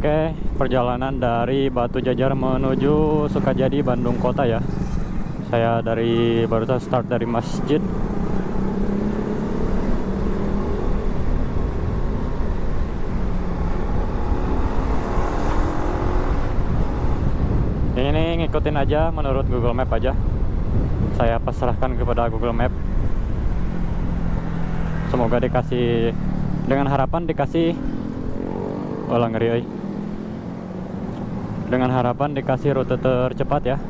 Oke, perjalanan dari Batu Jajar menuju Sukajadi, Bandung Kota ya. Saya barusan start dari masjid. Ini ngikutin aja menurut Google Map aja. Saya pasrahkan kepada Google Map. Semoga dikasih, dengan harapan dikasih ngeri. Dengan harapan dikasih rute tercepat ya.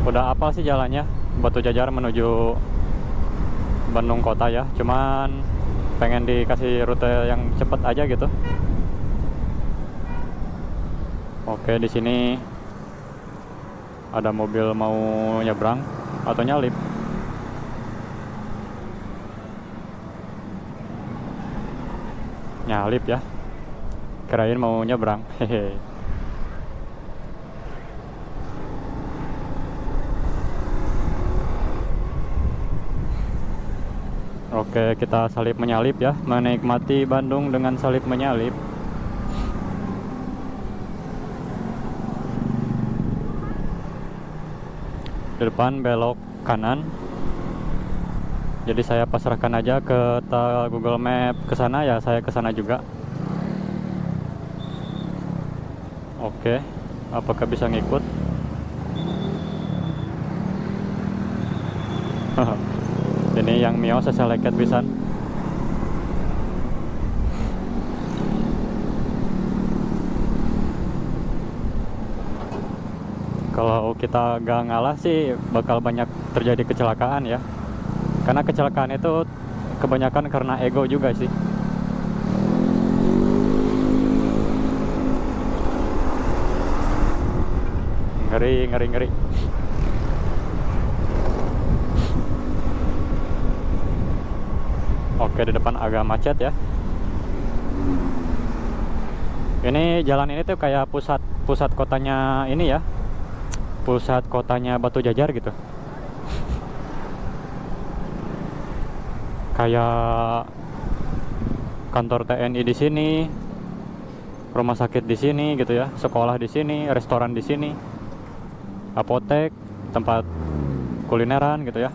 Udah apa sih jalannya Batu Jajar menuju Bandung Kota ya. Cuman pengen dikasih rute yang cepat aja gitu. Oke, di sini ada mobil mau nyebrang atau nyalip. Nyalip ya, kirain mau nyebrang. Hehe. Oke, kita salip menyalip ya, menikmati Bandung dengan salip menyalip. Di depan belok kanan. Jadi saya pasrahkan aja ke Google Map ke sana ya, saya ke sana juga. Oke, apakah bisa ngikut? Ini yang Mio saya leket pisan. Kalau kita gak ngalah sih bakal banyak terjadi kecelakaan ya. Karena kecelakaan itu kebanyakan karena ego juga sih. Ngeri. Oke, di depan agak macet ya. Ini jalan ini tuh kayak pusat kotanya ini ya. Pusat kotanya Batu Jajar gitu. Kayak kantor TNI di sini, rumah sakit di sini gitu ya, sekolah di sini, restoran di sini, apotek, tempat kulineran gitu ya.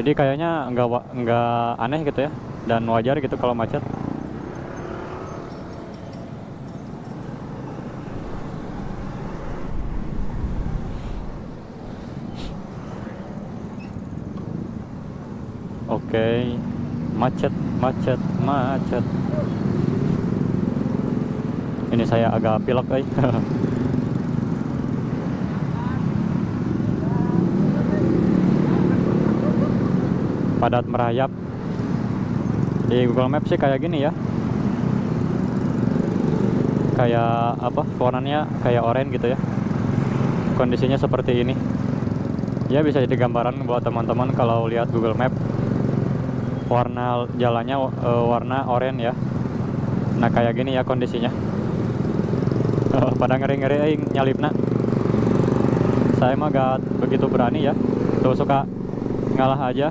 Jadi kayaknya nggak aneh gitu ya, dan wajar gitu kalau macet. Oke, macet. Ini saya agak pilek, padat merayap. Di Google Maps sih kayak gini ya. Kayak apa? Warnanya kayak oranye gitu ya. Kondisinya seperti ini. Ya bisa jadi gambaran buat teman-teman kalau lihat Google Map. Warna jalannya warna oranye ya. Nah kayak gini ya kondisinya. Pada ngeri nyalipna. Saya mah gak begitu berani ya. Tuh suka ngalah aja.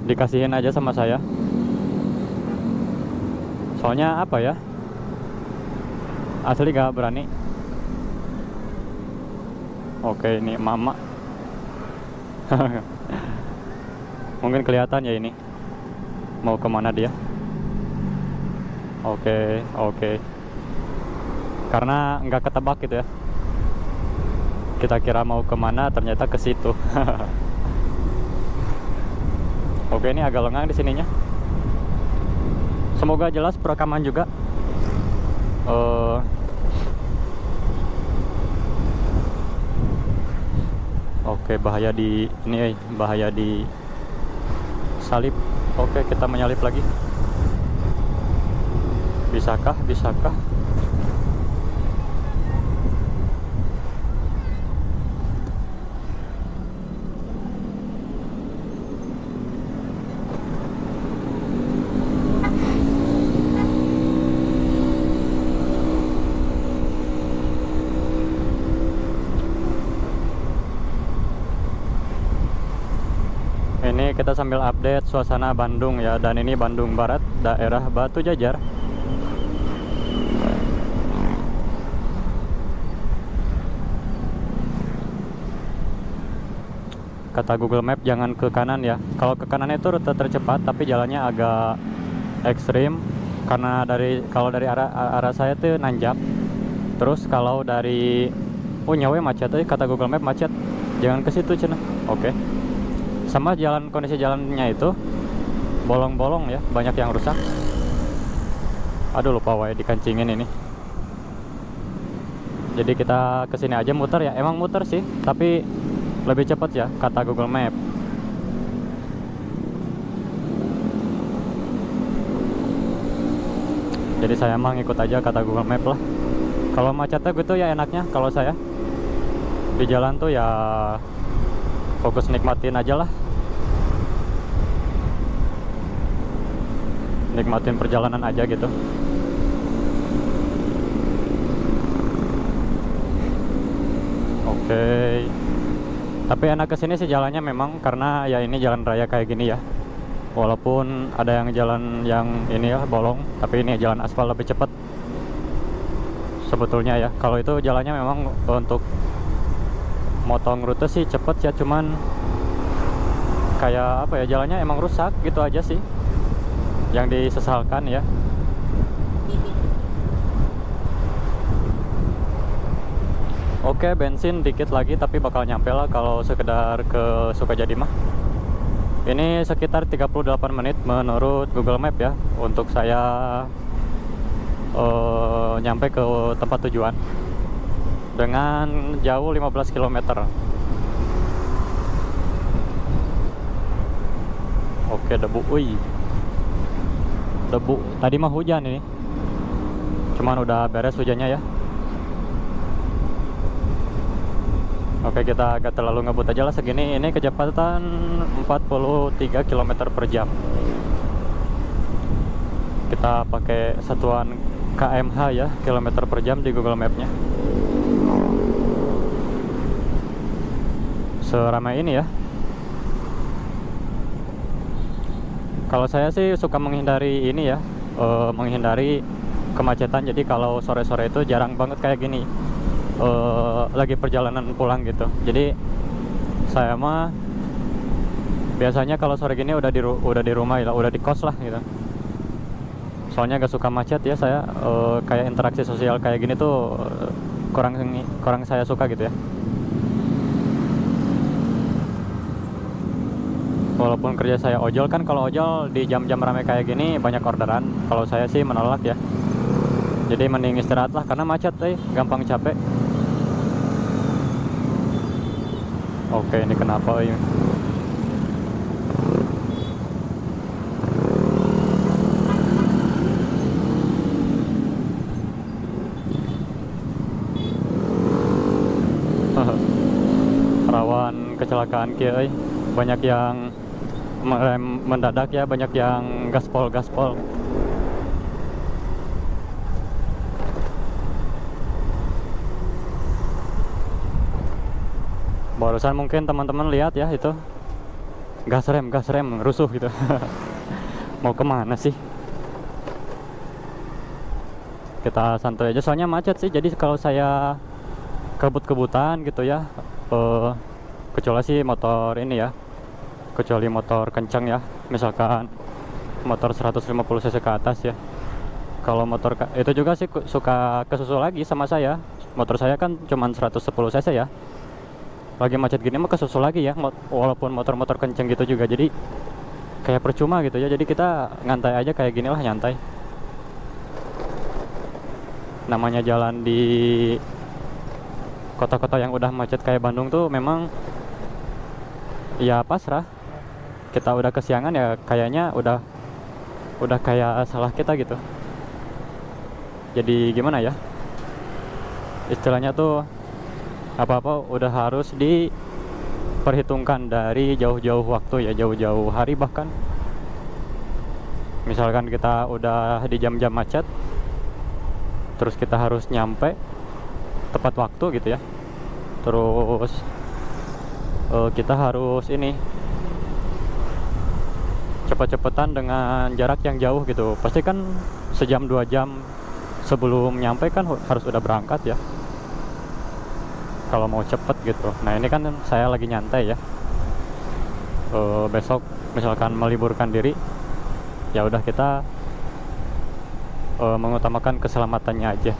Dikasihin aja sama saya. Soalnya apa ya? Asli gak berani. Oke, ini mama. Mungkin kelihatan ya ini mau kemana dia. Oke. Karena nggak ketebak gitu ya. Kita kira mau kemana, ternyata ke situ. Oke, ini agak lengang di sininya. Semoga jelas perekaman juga. Oke, bahaya di salip. Oke, kita menyalip lagi. Bisakah? Ini kita sambil update suasana Bandung ya, dan ini Bandung Barat, daerah Batu Jajar. Kata Google Map jangan ke kanan ya. Kalau ke kanan itu rute tercepat, tapi jalannya agak ekstrim karena kalau dari arah saya tuh nanjak. Terus kalau dari nyawa macet, kata Google Map macet. Jangan ke situ cenah. Oke. Sama kondisi jalannya itu bolong-bolong ya, banyak yang rusak. Aduh, lupa wae dikancingin ini. Jadi kita kesini aja muter ya. Emang muter sih, tapi lebih cepat ya kata Google Map. Jadi saya mah ngikut aja kata Google Map lah. Kalau macetnya gitu ya enaknya kalau saya di jalan tuh ya fokus nikmatin aja lah. Nikmatin perjalanan aja gitu. Oke. Tapi enak kesini sih jalannya memang karena ya ini jalan raya kayak gini ya. Walaupun ada yang jalan yang ini ya bolong, tapi ini jalan aspal lebih cepat. Sebetulnya ya, kalau itu jalannya memang untuk motong rute sih cepet ya, cuman kayak apa ya, jalannya emang rusak gitu aja sih yang disesalkan ya. Oke, bensin dikit lagi tapi bakal nyampe lah kalau sekedar ke Sukajadi mah. Ini sekitar 38 menit menurut Google Map ya untuk saya nyampe ke tempat tujuan dengan jauh 15 km. Oke, debu. Wih. Debu. Tadi mah hujan ini. Cuman udah beres hujannya ya. Oke, kita agak terlalu ngebut aja lah segini. Ini kecepatan 43 km per jam. Kita pakai satuan kmh ya, kilometer per jam di Google Map-nya. Seramai ini ya. Kalau saya sih suka menghindari ini ya, menghindari kemacetan. Jadi kalau sore-sore itu jarang banget kayak gini. Lagi perjalanan pulang gitu. Jadi saya mah biasanya kalau sore gini udah di rumah ya, udah di kos lah gitu. Soalnya gak suka macet ya saya, kayak interaksi sosial kayak gini tuh kurang saya suka gitu ya. Walaupun kerja saya ojol kan, kalau ojol di jam-jam ramai kayak gini banyak orderan. Kalau saya sih menolak ya. Jadi mending istirahat lah karena macet gampang capek. Oke, ini kenapa ini? Rawan kecelakaan kia, banyak yang mendadak ya, banyak yang gaspol. Barusan mungkin teman-teman lihat ya itu gas rem rusuh gitu. Mau kemana sih? Kita santai aja soalnya macet sih. Jadi kalau saya kebut-kebutan gitu ya, kecuali sih motor ini ya, kecuali motor kencang ya, misalkan motor 150 cc ke atas ya. Kalau motor itu juga sih suka kesusul lagi sama saya. Motor saya kan cuman 110 cc ya. Lagi macet gini mah kesusul lagi ya, walaupun motor-motor kenceng gitu juga. Jadi kayak percuma gitu ya. Jadi kita ngantai aja kayak gini lah, nyantai. Namanya jalan di kota-kota yang udah macet kayak Bandung tuh memang ya pasrah. Kita udah kesiangan ya, kayaknya udah kayak salah kita gitu. Jadi gimana ya, istilahnya tuh apa-apa udah harus diperhitungkan dari jauh-jauh waktu ya, jauh-jauh hari bahkan. Misalkan kita udah di jam-jam macet, terus kita harus nyampe tepat waktu gitu ya. Terus kita harus ini cepet-cepetan dengan jarak yang jauh gitu. Pasti kan sejam 2 jam sebelum nyampe kan harus udah berangkat ya, kalau mau cepet gitu. Nah ini kan saya lagi nyantai ya. Besok misalkan meliburkan diri, ya udah kita mengutamakan keselamatannya aja.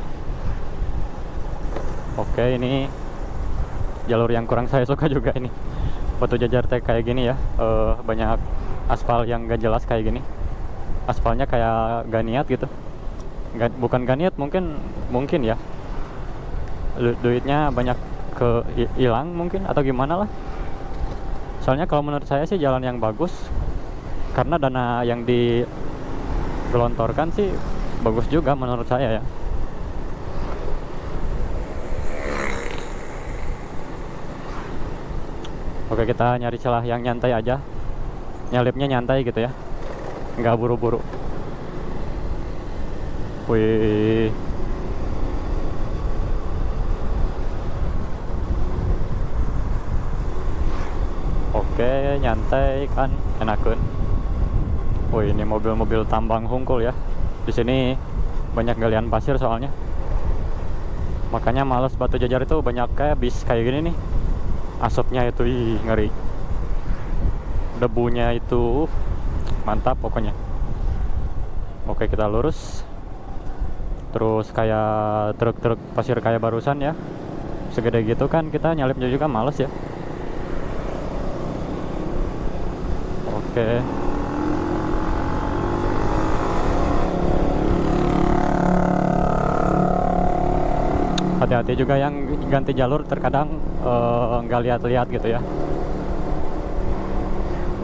Oke, ini jalur yang kurang saya suka juga ini. Batu Jajar teh kayak gini ya, banyak aspal yang gak jelas kayak gini. Aspalnya kayak gak niat gitu. Bukan gak niat, mungkin ya. Duitnya banyak hilang mungkin atau gimana lah. Soalnya kalau menurut saya sih jalan yang bagus, karena dana yang digelontorkan sih bagus juga menurut saya ya. Oke, kita nyari celah yang nyantai aja. Nyalipnya nyantai gitu ya, nggak buru-buru. Wih, oke, nyantai kan, enakeun. Wih, ini mobil-mobil tambang hungkul ya. Di sini banyak galian pasir soalnya. Makanya males Batu Jajar itu banyak kayak bis kayak gini nih. Asapnya itu ngeri. Debunya itu mantap pokoknya. Oke, kita lurus. Terus kayak truk-truk pasir kayak barusan ya, segede gitu kan kita nyalipnya juga males ya. Oke. Hati-hati juga yang ganti jalur, terkadang nggak lihat-lihat gitu ya.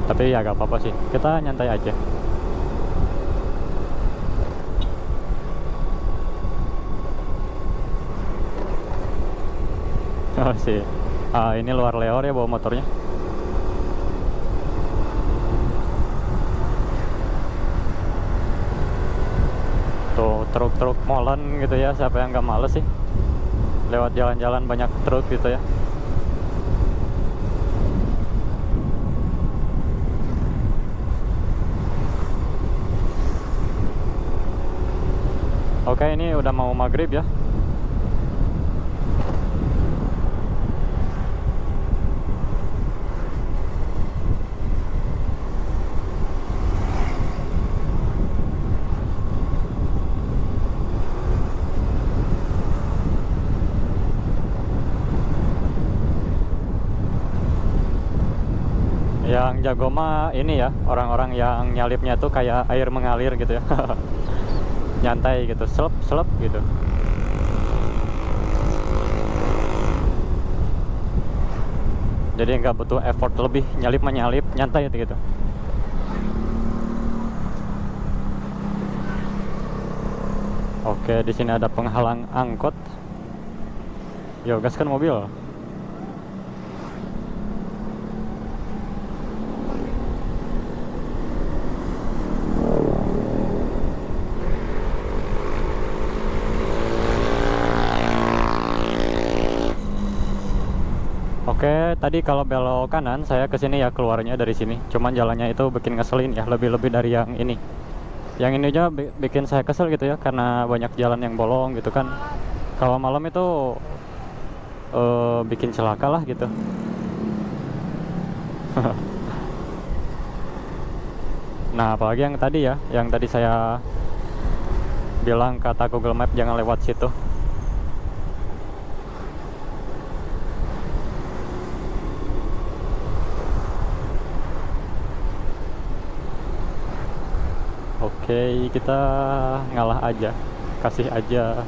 Tapi ya gak apa-apa sih, kita nyantai aja. Oh sih, ini luar leor ya bawa motornya. Tuh truk-truk molen gitu ya, siapa yang gak males sih lewat jalan-jalan banyak truk gitu ya. Oke, ini udah mau maghrib ya. Yang jago mah ini ya, orang-orang yang nyalipnya tuh kayak air mengalir gitu ya. Nyantai gitu, selep gitu. Jadi nggak butuh effort lebih, nyalip mah nyalip, nyantai gitu. Oke, di sini ada penghalang angkot. Yo, gaskan mobil. Oke, tadi kalau belok kanan saya kesini ya, keluarnya dari sini. Cuman jalannya itu bikin ngeselin ya, lebih-lebih dari yang ini. Yang ini aja bikin saya kesel gitu ya, karena banyak jalan yang bolong gitu kan. Kalau malam itu bikin celaka lah gitu. Nah, apalagi yang tadi ya, yang tadi saya bilang kata Google Map jangan lewat situ. Oke, kita ngalah aja, kasih aja.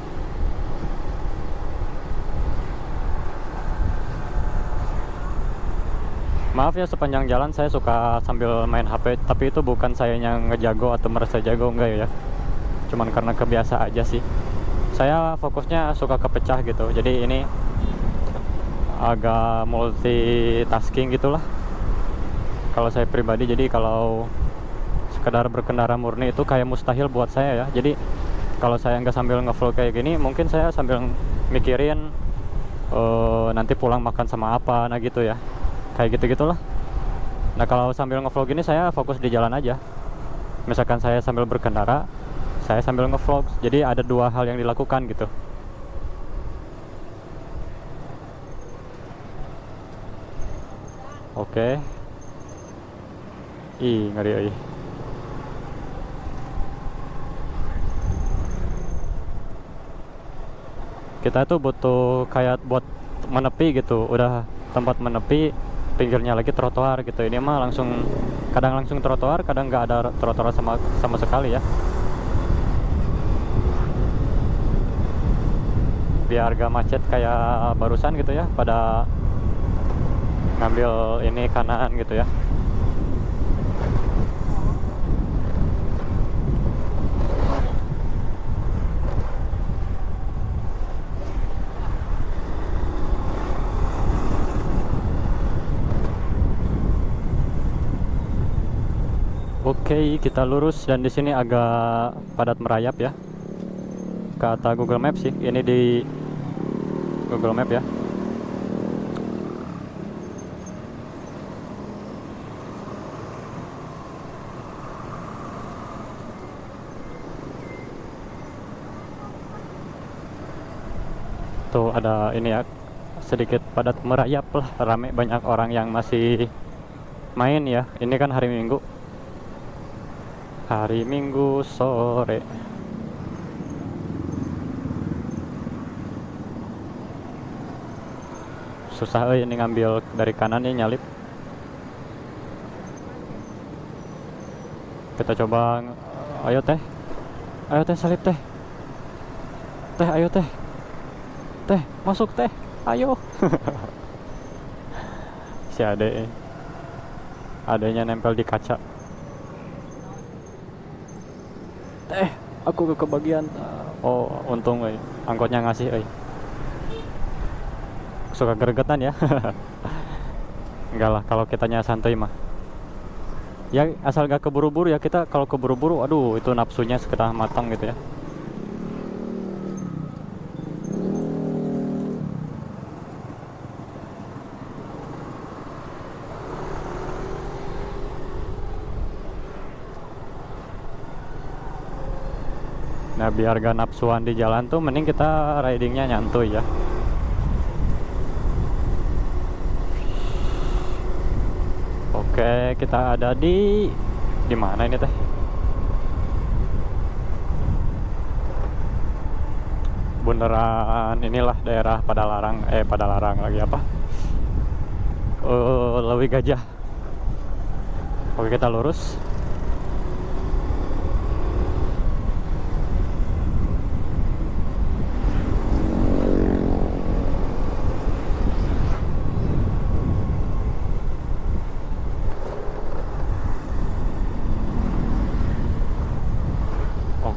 Maaf ya, sepanjang jalan saya suka sambil main HP, tapi itu bukan saya yang ngejago atau merasa jago, enggak ya. Cuman karena kebiasa aja sih. Saya fokusnya suka kepecah gitu, jadi ini agak multitasking gitulah kalau saya pribadi. Jadi kalau sekedar berkendara murni itu kayak mustahil buat saya ya. Jadi kalau saya nggak sambil ngevlog kayak gini, mungkin saya sambil mikirin nanti pulang makan sama apa, nah gitu ya, kayak gitu gitulah. Nah kalau sambil ngevlog ini saya fokus di jalan aja. Misalkan saya sambil berkendara, saya sambil ngevlog. Jadi ada dua hal yang dilakukan gitu. Oke. Ih, ngeri ih. Kita tuh butuh kayak buat menepi gitu. Udah tempat menepi, pinggirnya lagi trotoar gitu. Ini mah langsung, kadang langsung trotoar, kadang nggak ada trotoar sama sekali ya. Biar gak macet kayak barusan gitu ya, pada ngambil ini kanan gitu ya. Oke, kita lurus dan di sini agak padat merayap ya. Kata Google Maps sih, ini di Google Map ya. Tuh ada ini ya, sedikit padat merayap lah, rame, banyak orang yang masih main ya. Ini kan hari Minggu. Hari Minggu sore. Susah ini ngambil dari kanan nih, nyalip. Kita coba, ayo teh. Ayo teh, salip teh. Teh, ayo teh. Teh, masuk teh. Ayo. Si ade. Adanya nempel di kaca. Teh, aku kebagian. Oh, untung angkotnya ngasih suka gregetan ya. Enggak lah, kalau kitanya santai mah ya, asal gak keburu-buru ya. Kita kalau keburu-buru, aduh, itu nafsunya setengah matang gitu ya. Nah biar gak nafsuan di jalan tuh, mending kita ridingnya nyantuy ya. Oke, kita ada di mana ini teh? Bundaran inilah, daerah Padalarang lagi apa? Lewi Gajah. Oke, kita lurus.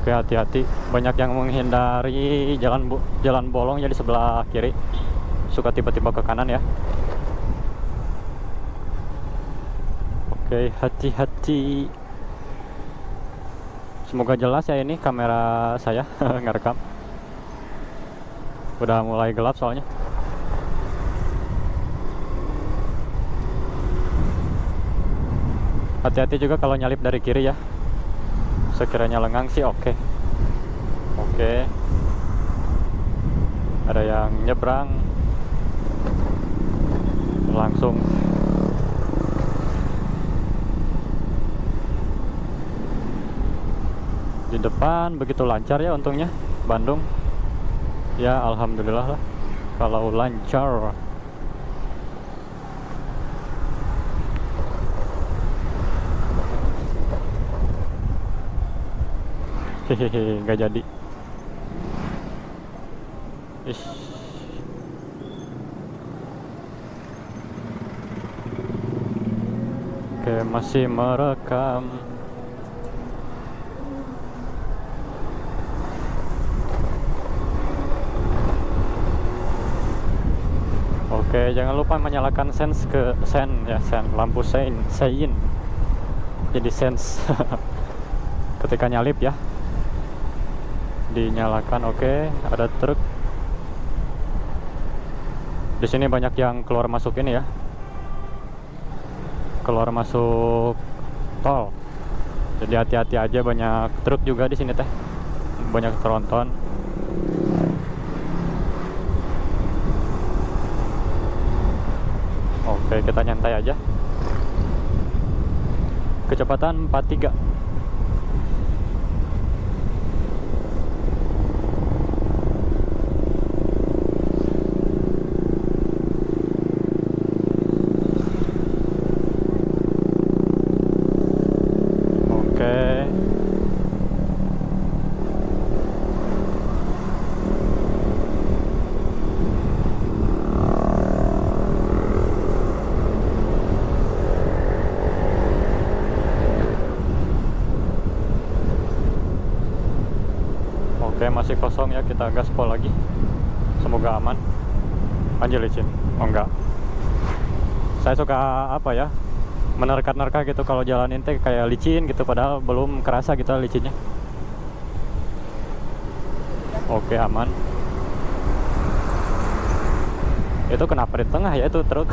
Oke, hati-hati, banyak yang menghindari jalan bolong ya di sebelah kiri, suka tiba-tiba ke kanan ya. Oke, hati-hati. Semoga jelas ya ini kamera saya ngerekam. Udah mulai gelap soalnya. Hati-hati juga kalau nyalip dari kiri ya. Sekiranya lengang sih oke. Ada yang nyebrang langsung. Di depan begitu lancar ya, untungnya Bandung ya, alhamdulillah lah kalau lancar. Hehehe, nggak jadi. Ish. Oke, masih merekam. Oke, jangan lupa menyalakan sen lampu sein. Jadi sense ketika nyalip ya. Dinyalakan. Oke, ada truk. Di sini banyak yang keluar masuk ini ya. keluar masuk tol. Jadi hati-hati aja, banyak truk juga di sini teh, banyak tronton. Oke, kita nyantai aja. Kecepatan 43. Oke. Oke, masih kosong ya, kita gaspol lagi. Semoga aman. Anjir, licin. Oh enggak. Saya suka apa ya? Menerka-nerka gitu kalau jalan teh kayak licin gitu, padahal belum kerasa gitu licinnya. Oke, aman. Itu kenapa di tengah ya itu truk?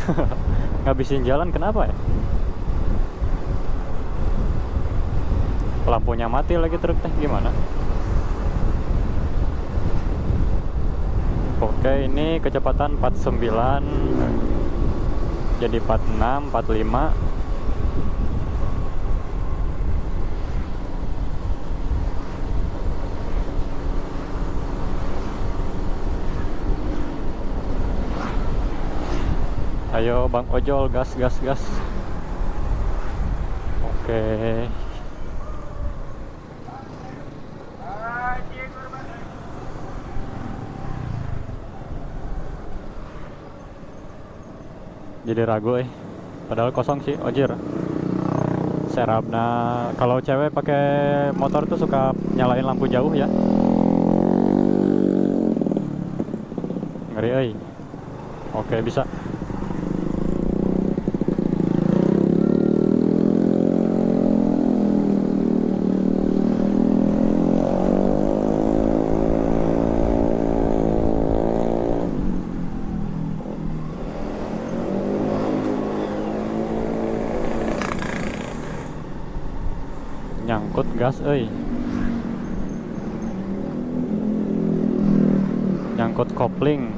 Ngabisin jalan kenapa ya? Lampunya mati lagi truk teh, gimana? Oke, ini kecepatan 49 jadi 46, 45. Ayo Bang Ojol, gas gas gas. Oke. Jadi ragu padahal kosong sih, ojir. Serap. Nah, kalau cewek pakai motor tuh suka nyalain lampu jauh ya. Ngeri Oke, bisa. Nyangkut gas nyangkut kopling.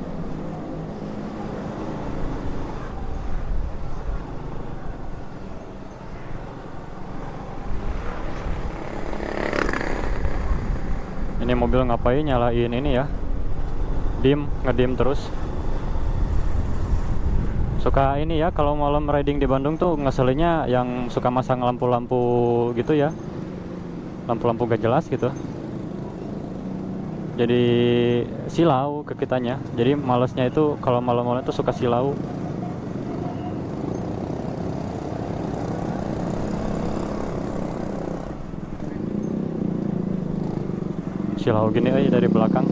Ini mobil ngapain nyalain ini ya, ngedim terus. Suka ini ya, kalau malam riding di Bandung tuh ngeselinnya yang suka masang lampu-lampu gitu ya, lampu-lampu gak jelas gitu. Jadi silau ke kitanya. Jadi malesnya itu kalau malam-malam tuh suka silau. Silau gini dari belakang.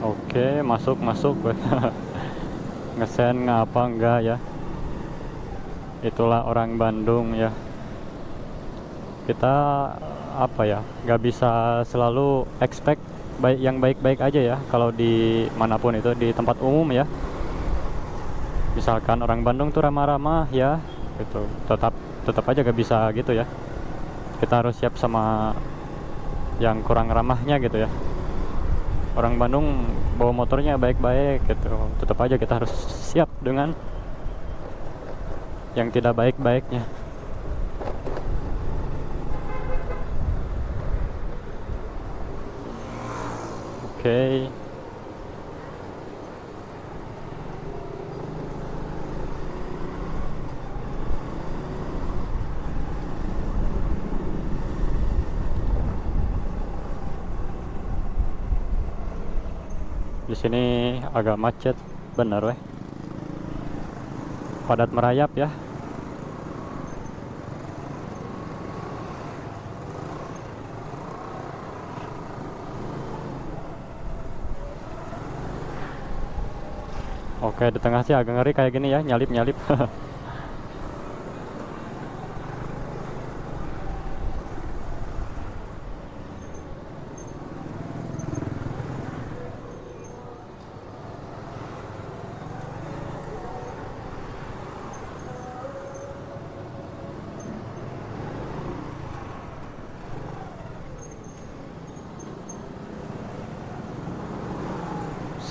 Oke, masuk ngesen ngapa enggak ya. Itulah orang Bandung ya. Kita apa ya, nggak bisa selalu expect yang baik-baik aja ya kalau di manapun itu, di tempat umum ya. Misalkan orang Bandung tuh ramah-ramah ya gitu, tetap aja gak bisa gitu ya. Kita harus siap sama yang kurang ramahnya gitu ya. Orang Bandung bawa motornya baik-baik gitu, tetap aja kita harus siap dengan yang tidak baik-baiknya. Oke. Di sini agak macet, bener weh. Padat merayap ya. Oke, di tengah sih agak ngeri kayak gini ya, nyalip-nyalip.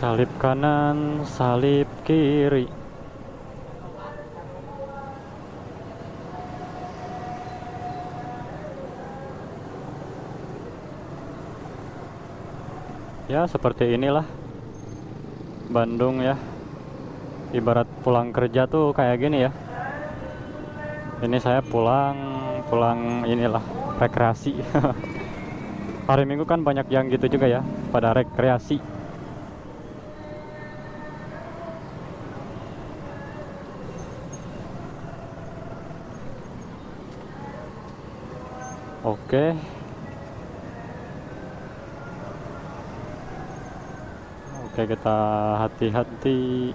Salip kanan, salip kiri. Ya, seperti inilah Bandung ya. Ibarat pulang kerja tuh kayak gini ya. Ini saya pulang inilah rekreasi. Hari Minggu kan banyak yang gitu juga ya, pada rekreasi. Oke. Oke, kita hati-hati.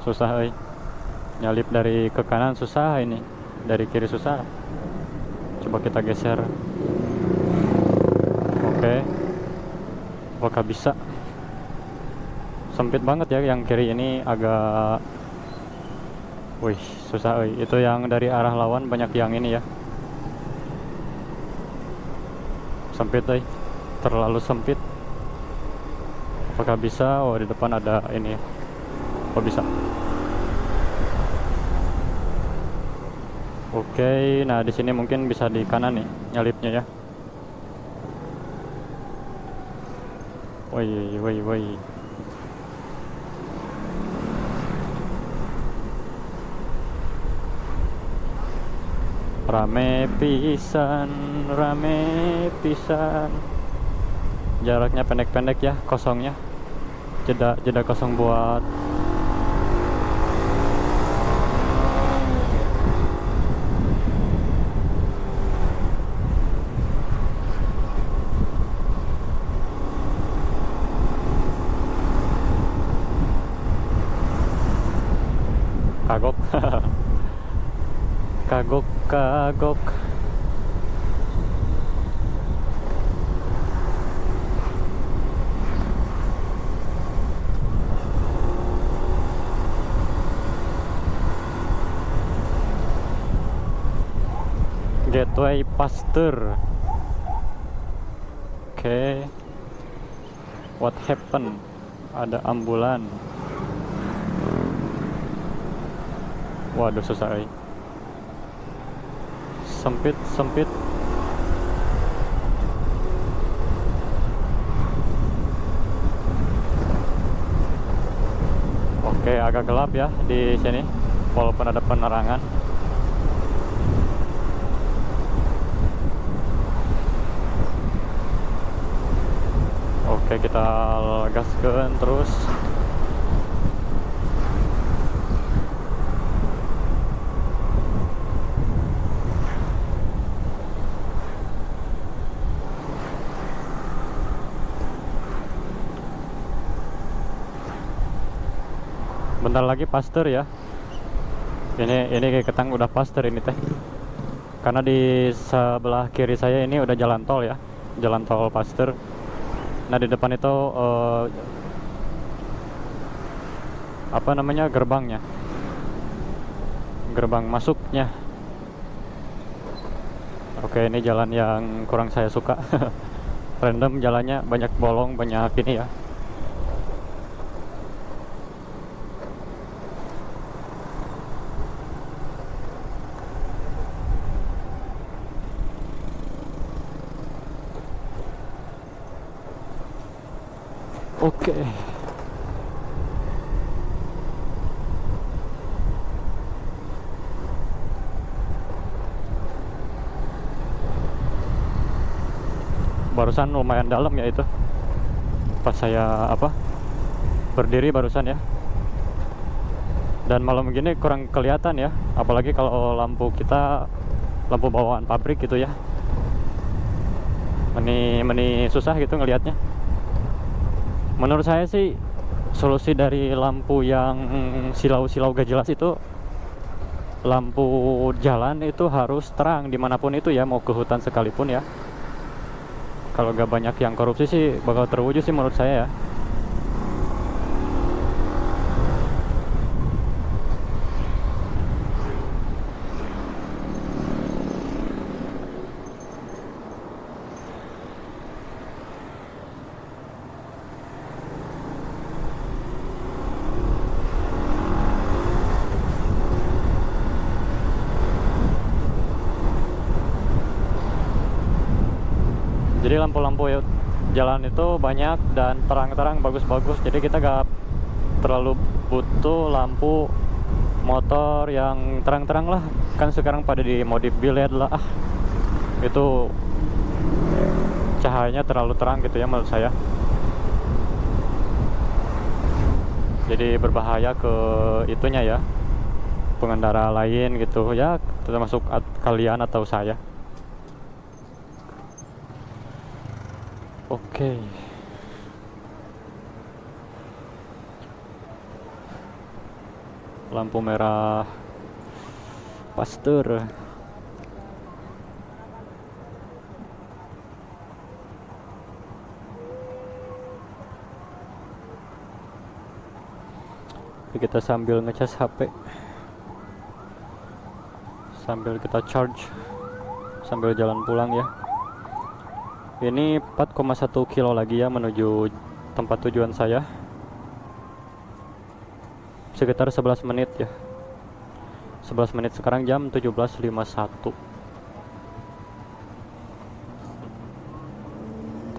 Susah nyalip dari ke kanan susah, ini dari kiri susah. Coba kita geser. Oke, apakah bisa? Sempit banget ya yang kiri ini, agak wih susah. Itu yang dari arah lawan banyak yang ini ya, sempit terlalu sempit. Apakah bisa? Oh, di depan ada ini ya. Oh, bisa. Oke, nah di sini mungkin bisa di kanan nih nyalipnya ya. Woi, woi, woi. Rame pisan, rame pisan. Jaraknya pendek-pendek ya, kosongnya. Jeda kosong buat kagok. Kagok. Gateway Pasteur. Oke. What happened? Ada ambulan. Waduh, susah sempit. Oke, agak gelap ya di sini walaupun ada penerangan. Oke, kita gaskeun terus. Bentar lagi Pasteur ya. Ini kayak ketang udah Pasteur ini teh. Karena di sebelah kiri saya ini udah jalan tol ya, jalan tol Pasteur. Nah di depan itu apa namanya, gerbangnya, gerbang masuknya. Oke, ini jalan yang kurang saya suka. Random jalannya, banyak bolong, banyak ini ya. Oke. Barusan lumayan dalam ya itu. Pas saya berdiri barusan ya. Dan malam begini kurang kelihatan ya, apalagi kalau lampu kita lampu bawaan pabrik gitu ya. Meni susah gitu ngelihatnya. Menurut saya sih solusi dari lampu yang silau-silau gak jelas itu, lampu jalan itu harus terang dimanapun itu ya, mau ke hutan sekalipun ya. Kalau gak banyak yang korupsi sih bakal terwujud sih menurut saya ya. Jadi lampu-lampu jalan itu banyak dan terang-terang bagus-bagus, jadi kita gak terlalu butuh lampu motor yang terang-terang lah. Kan sekarang pada dimodif LED lah, itu cahayanya terlalu terang gitu ya menurut saya, jadi berbahaya ke itunya ya, pengendara lain gitu ya, termasuk kalian atau saya. Oke. Lampu merah Pasteur. Oke, kita sambil ngecas HP, sambil kita charge, sambil jalan pulang ya. Ini 4,1 kilo lagi ya menuju tempat tujuan saya. Sekitar 11 menit ya. 11 menit, sekarang jam 17.51.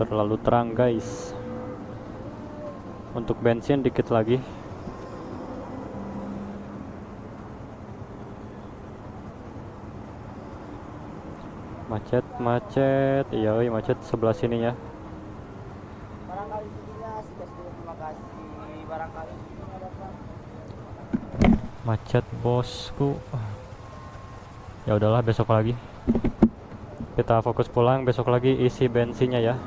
Terlalu terang guys. Untuk bensin dikit lagi. Macet, iya macet sebelah sini ya. Barangkali sudinya terima kasih. Barangkali Macet bosku. Ya udahlah, besok lagi. Kita fokus pulang, besok lagi isi bensinnya ya.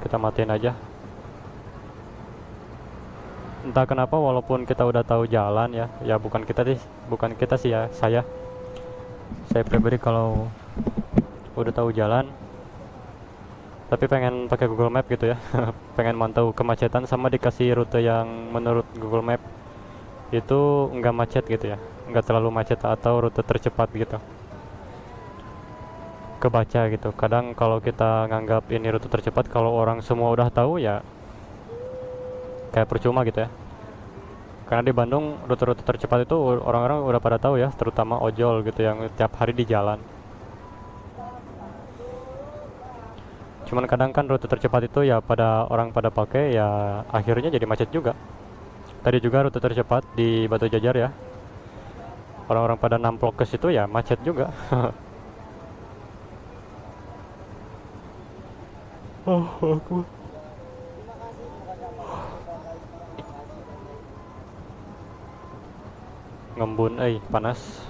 Kita matiin aja. Entah kenapa walaupun kita udah tahu jalan ya bukan kita sih ya, saya pribadi kalau udah tahu jalan tapi pengen pakai Google Map gitu ya. Pengen mantau kemacetan sama dikasih rute yang menurut Google Map itu enggak macet gitu ya, enggak terlalu macet atau rute tercepat gitu, kebaca gitu. Kadang kalau kita nganggap ini rute tercepat, kalau orang semua udah tahu ya kayak percuma gitu ya. Karena di Bandung rute-rute tercepat itu orang-orang udah pada tahu ya, terutama ojol gitu yang tiap hari di jalan. Cuman kadang kan rute tercepat itu ya orang pada pakai ya akhirnya jadi macet juga. Tadi juga rute tercepat di Batu Jajar ya, orang-orang pada namplok ke situ ya macet juga. Aku ngembun panas.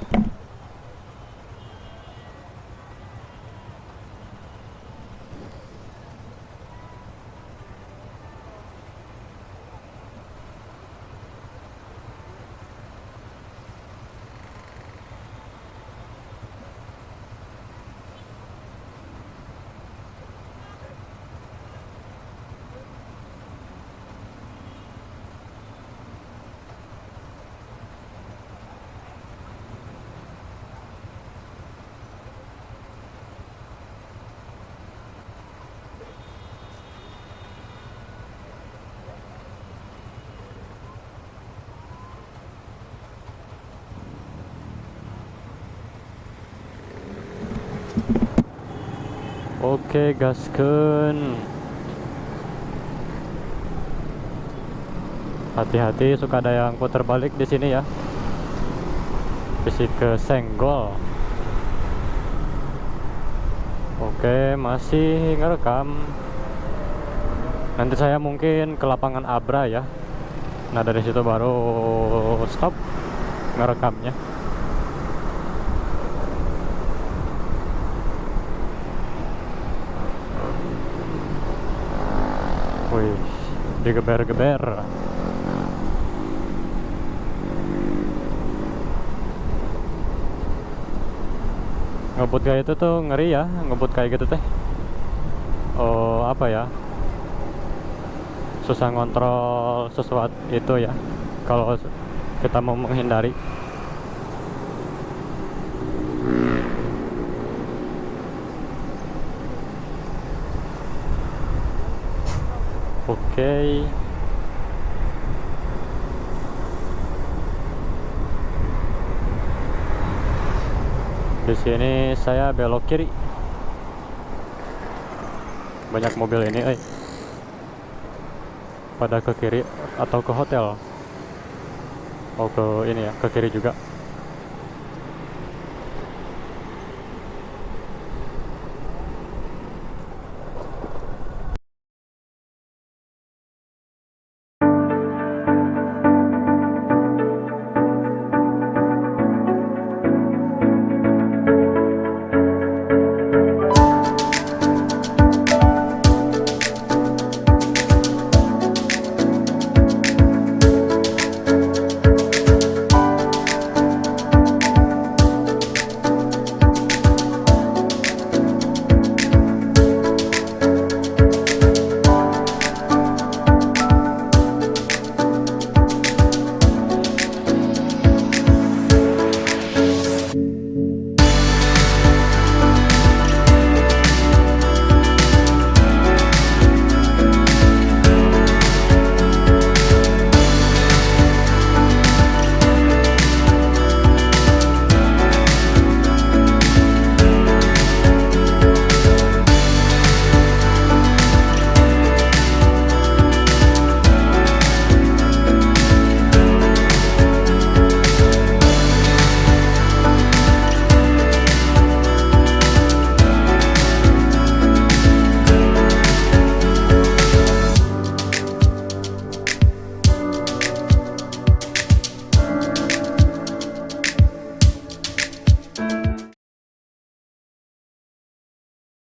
Oke, gaskeun. Hati-hati, suka ada yang putar balik di sini ya. Bisa ke senggol. Oke, masih ngerekam. Nanti saya mungkin ke lapangan Abra ya. Nah, dari situ baru stop ngerekamnya. Wih, digeber-geber. Ngebut kayak itu tuh ngeri ya, ngebut kayak gitu teh. Oh, apa ya? Susah ngontrol sesuatu itu ya. Kalau kita mau menghindari. Oke. Di sini saya belok kiri. Banyak mobil ini, pada ke kiri atau ke hotel. Oh, ke ini ya, ke kiri juga.